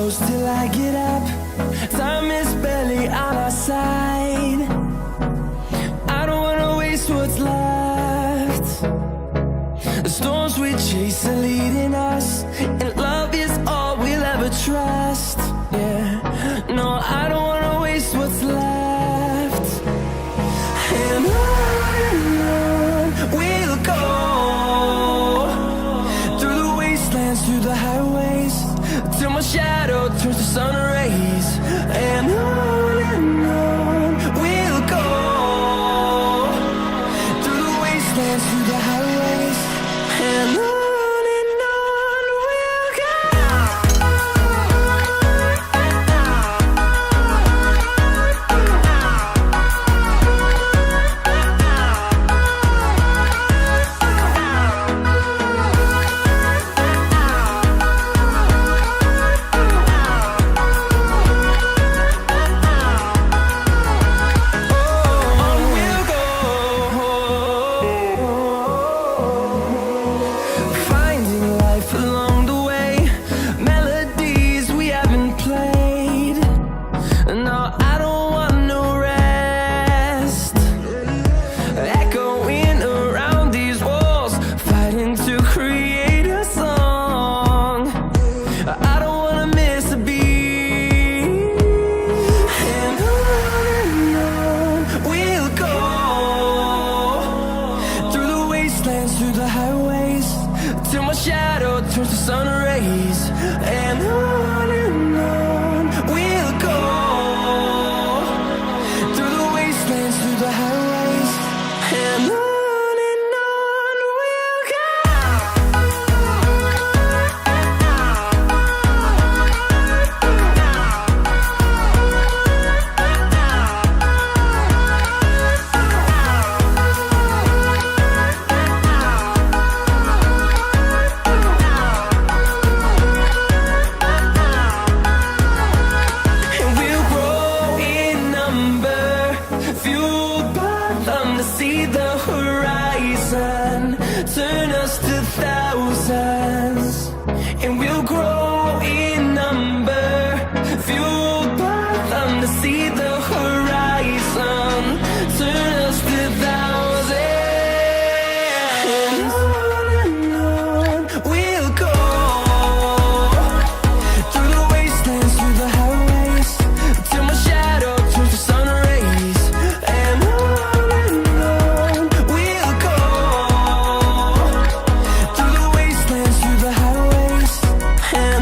close till I get up. Time is barely on our side. I don't wanna waste what's left. The storms we chase are leading us, and love is all we'll ever trust. Yeah, no, I don't wanna waste what's left. And on we'll go, through the wastelands, through the highways, till my shadow turns to sun rays. And on we'll go, through the wastelands, through the highways, and on we'll go. Through the highways, till my shadow turns to sun rays. And on we'll go, through the wastelands, through the highways, and on we'll go. See the horizon turn us to thousands, and we'll grow in number, fueled by them to see the horizon turn us to thousands. And on we'll go, through the wastelands, through the highways, till my shadow turns to sun rays. And we'll go, through the wastelands, through the highways, and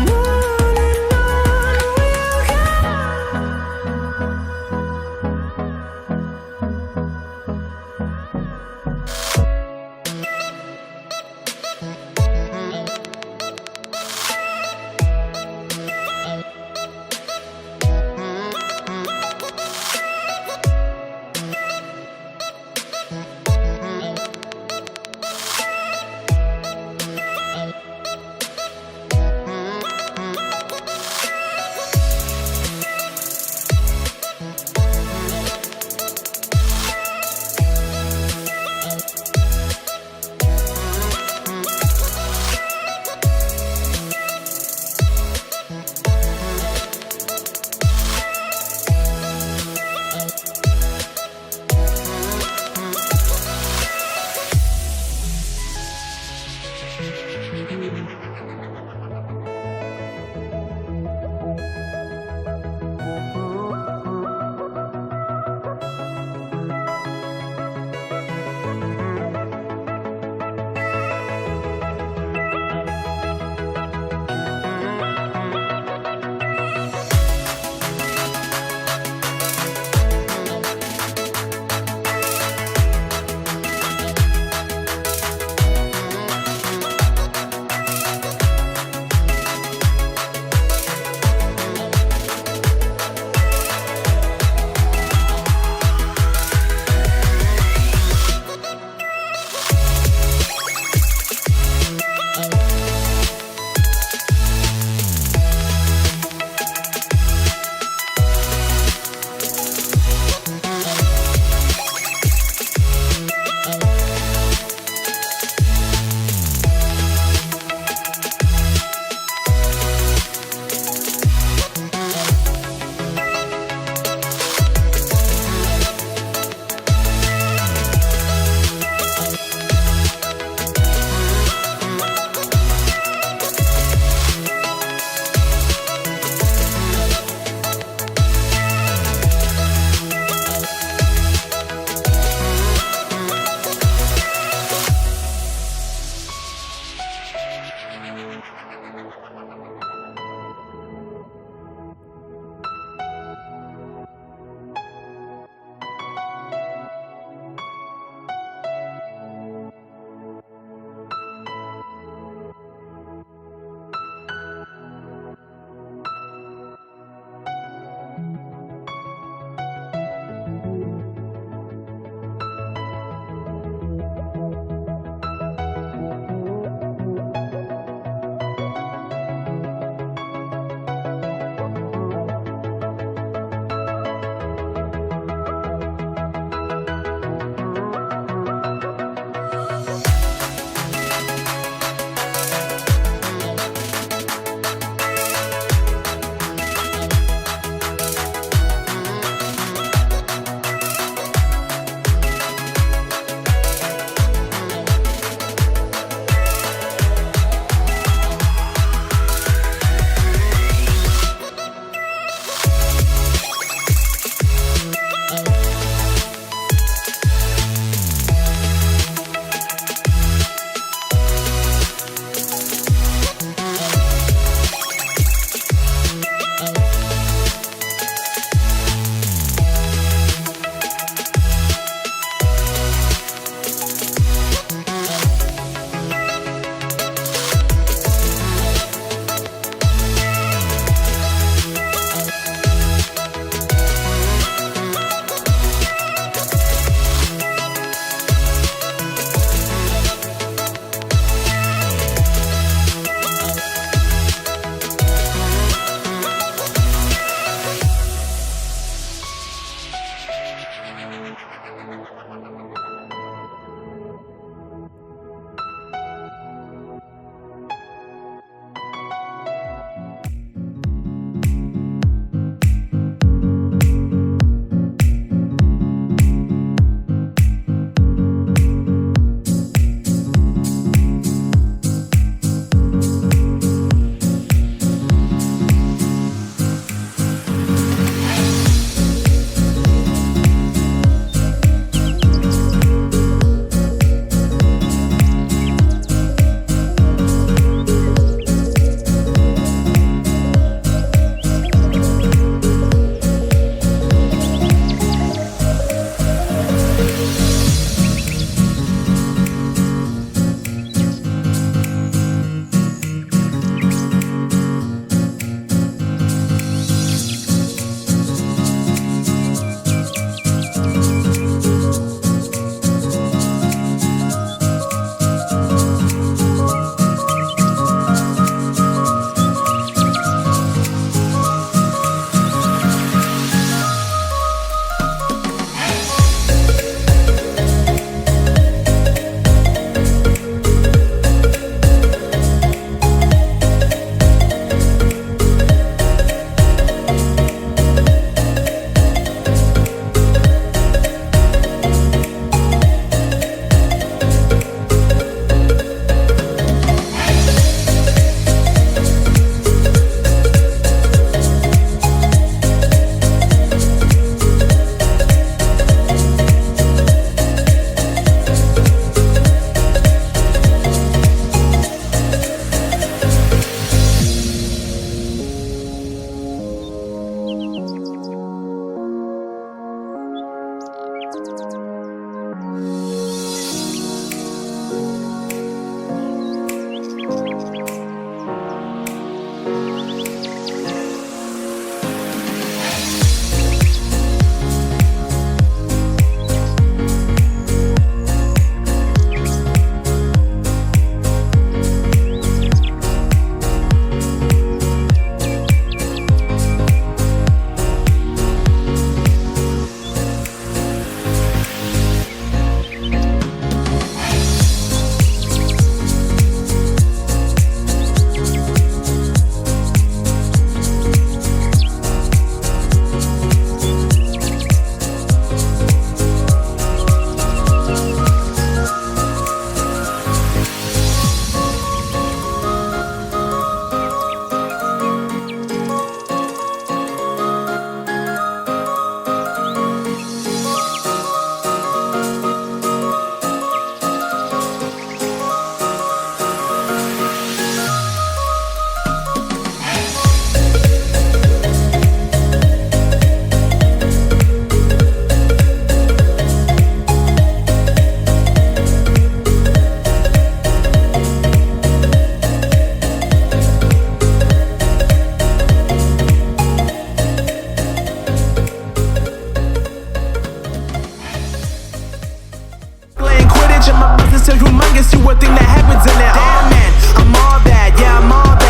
mansion, my business is humongous. You would think that happens in it. Oh man, I'm all that, yeah, I'm all